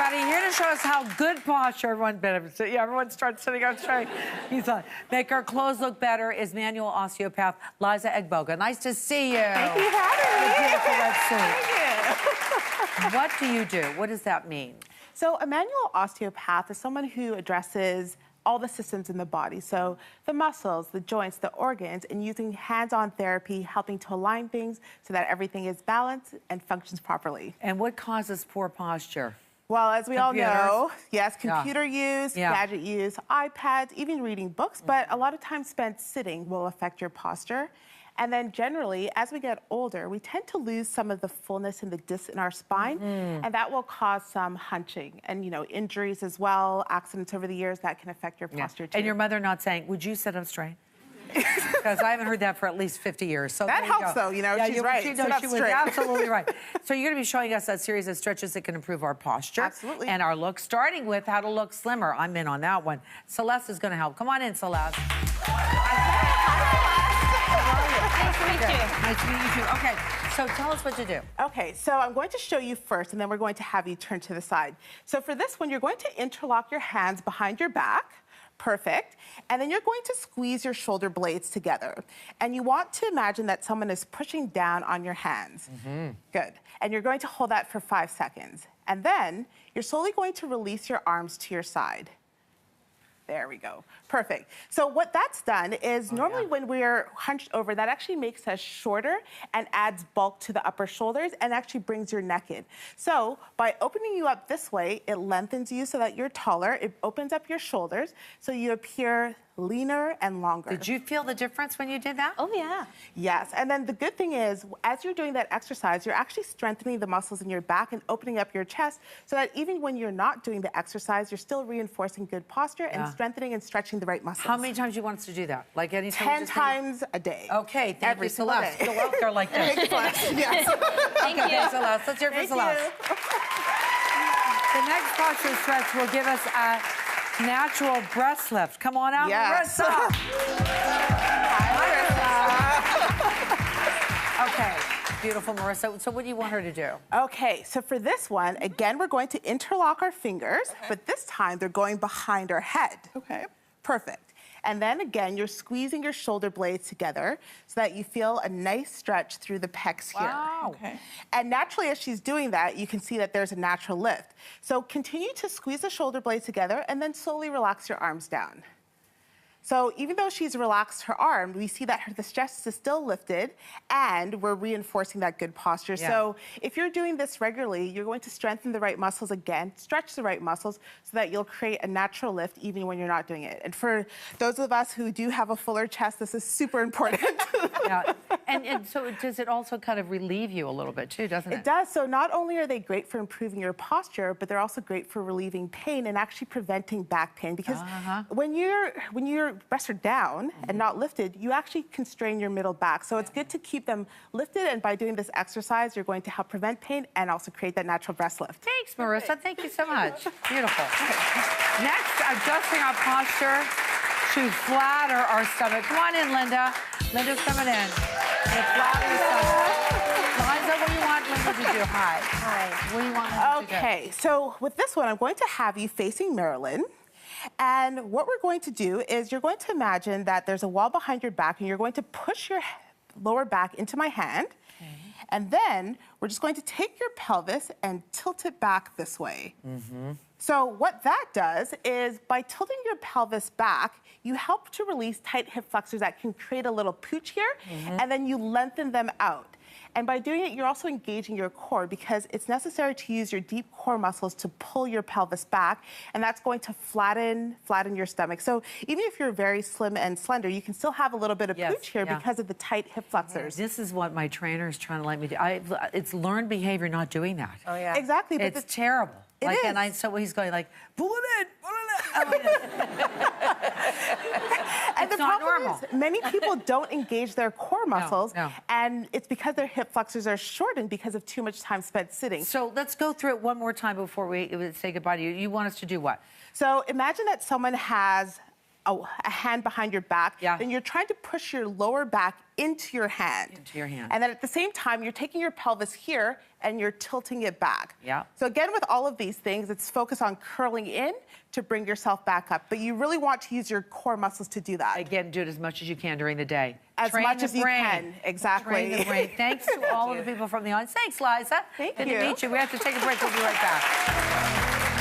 everybody. Here to show us how good posture, everyone starts sitting up straight. He's like, make our clothes look better is manual osteopath Liza Egboga. Nice to see you. Thank you for having me. Beautiful red suit. Thank you. What do you do? What does that mean? So a manual osteopath is someone who addresses all the systems in the body. So the muscles, the joints, the organs, and using hands-on therapy, helping to align things so that everything is balanced and functions properly. And what causes poor posture? Well, as we all know, yes, computer use, Yeah. gadget use, iPads, even reading books, but a lot of time spent sitting will affect your posture. And then generally, as we get older, we tend to lose some of the fullness in the disc in our spine, and that will cause some hunching and, you know, injuries as well, accidents over the years that can affect your posture too. And your mother not saying, would you sit up straight? Because I haven't heard that for at least 50 years. So that helps, though, you know, she's right. She Sit up was straight. absolutely right. So you're going to be showing us a series of stretches that can improve our posture. Absolutely. And our look, starting with how to look slimmer. I'm in on that one. Celeste is going to help. Come on in, Celeste. Nice to meet you. Nice to meet you, too. Okay, so tell us what to do. Okay, so I'm going to show you first, and then we're going to have you turn to the side. So for this one, you're going to interlock your hands behind your back. Perfect. And then you're going to squeeze your shoulder blades together. And you want to imagine that someone is pushing down on your hands. Good. And you're going to hold that for 5 seconds. And then you're slowly going to release your arms to your side. There we go. Perfect. So what that's done is normally when we're hunched over, that actually makes us shorter and adds bulk to the upper shoulders and actually brings your neck in. So by opening you up this way, it lengthens you so that you're taller. It opens up your shoulders so you appear leaner and longer. Did you feel the difference when you did that? Oh, yeah. Yes, and then the good thing is, as you're doing that exercise, you're actually strengthening the muscles in your back and opening up your chest so that even when you're not doing the exercise, you're still reinforcing good posture and strengthening and stretching the right muscles. How many times do you want us to do that? Like any time? 10 times a day. Okay, thank Every you, single Celeste. day. Go out there like this. Yes. Thank Okay, you. Celeste. Let's hear it for Thank Celeste. you. The next posture stretch will give us a natural breast lift. Come on out, Yes. Marissa. Okay, beautiful, Marissa. So what do you want her to do? Okay, so for this one, again, we're going to interlock our fingers, but this time they're going behind our head. Okay. Perfect. And then again, you're squeezing your shoulder blades together so that you feel a nice stretch through the pecs here. Wow. Okay. And naturally, as she's doing that, you can see that there's a natural lift. So continue to squeeze the shoulder blades together and then slowly relax your arms down. So even though she's relaxed her arm, we see that the chest is still lifted and we're reinforcing that good posture. Yeah. So if you're doing this regularly, you're going to strengthen the right muscles again, stretch the right muscles so that you'll create a natural lift even when you're not doing it. And for those of us who do have a fuller chest, this is super important. Yeah. And so does it also kind of relieve you a little bit too, doesn't it? It does. So not only are they great for improving your posture, but they're also great for relieving pain and actually preventing back pain. Because when your breasts are down and not lifted, you actually constrain your middle back. So it's good to keep them lifted. And by doing this exercise, you're going to help prevent pain and also create that natural breast lift. Thanks, Marissa. Thank you so much. Beautiful. Next, adjusting our posture to flatter our stomach. Come on in, Linda. Linda's coming in. To flatter your stomach. Liza, what do you want Linda to do? Hi. Hi. What do you want Linda to do? Okay, so with this one, I'm going to have you facing Marilyn. And what we're going to do is you're going to imagine that there's a wall behind your back and you're going to push your lower back into my hand. Okay. And then we're just going to take your pelvis and tilt it back this way. So what that does is by tilting your pelvis back, you help to release tight hip flexors that can create a little pooch here, and then you lengthen them out. And by doing it, you're also engaging your core because it's necessary to use your deep core muscles to pull your pelvis back, and that's going to flatten your stomach. So even if you're very slim and slender, you can still have a little bit of pooch here because of the tight hip flexors. This is what my trainer is trying to let me do. It's learned behavior not doing that. Oh, yeah. Exactly. But It's terrible. It is. And so he's going like, pull it in, pull it in. And the not problem normal. is, many people don't engage their core muscles, no. and it's because their hip flexors are shortened because of too much time spent sitting. So let's go through it one more time before we say goodbye to you. You want us to do what? So imagine that someone has a hand behind your back, Yeah. then you're trying to push your lower back into your hand. Into your hand. And then at the same time, you're taking your pelvis here and you're tilting it back. Yeah. So again, with all of these things, it's focused on curling in to bring yourself back up. But you really want to use your core muscles to do that. Again, do it as much as you can during the day. As Train much the as you brain. can, exactly. Train the brain. Thanks to all of the people from the audience. Thanks, Liza. Thank Good you. to meet you. We have to take a break. We'll be right back.